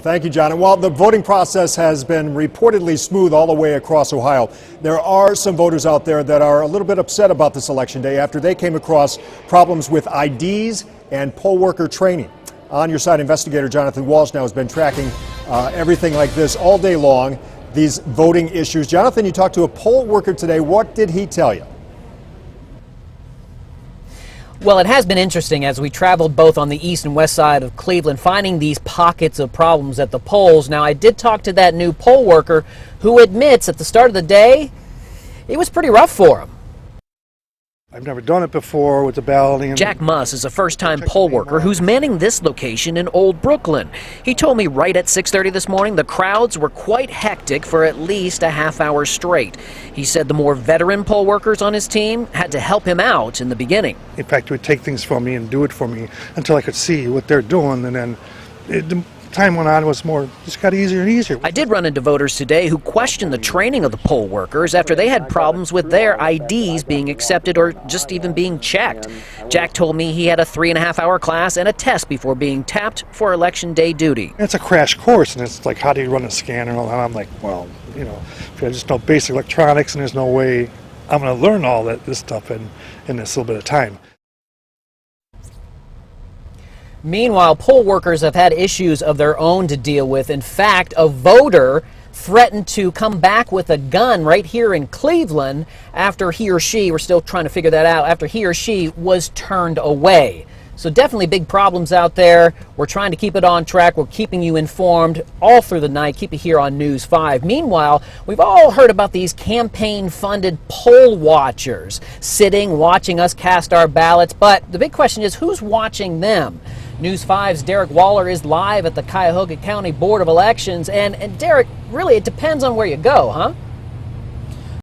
Thank you, John. And while the voting process has been reportedly smooth all the way across Ohio, there are some voters out there that are a little bit upset about this election day after they came across problems with IDs and poll worker training. On Your Side investigator Jonathan Walsh now has been tracking everything like this all day long, these voting issues. Jonathan, you talked to a poll worker today. What did he tell you? Well, it has been interesting as we traveled both on the east and west side of Cleveland, finding these pockets of problems at the polls. Now, I did talk to that new poll worker who admits at the start of the day, it was pretty rough for him. I've never done it before with the balloting. Jack Muss is a first-time poll worker who's manning this location in Old Brooklyn. He told me right at 6:30 this morning the crowds were quite hectic for at least a half hour straight. He said the more veteran poll workers on his team had to help him out in the beginning. In fact, he would take things from me and do it for me until I could see what they're doing, and then the time went on, it was more, just got easier and easier. I did run into voters today who questioned the training of the poll workers after they had problems with their IDs being accepted or just even being checked. Jack told me he had a 3.5-hour class and a test before being tapped for election day duty. It's a crash course, and it's like, how do you run a scanner? And I'm like, well, you know, if I just know basic electronics, and there's no way I'm going to learn all this stuff in this little bit of time. Meanwhile, poll workers have had issues of their own to deal with. In fact, a voter threatened to come back with a gun right here in Cleveland after he or she, we're still trying to figure that out, after he or she was turned away. So definitely big problems out there. We're trying to keep it on track. We're keeping you informed all through the night. Keep it here on News 5. Meanwhile, we've all heard about these campaign-funded poll watchers sitting, watching us cast our ballots. But the big question is, who's watching them? News 5's Derek Waller is live at the Cuyahoga County Board of Elections. And Derek, really, it depends on where you go, huh?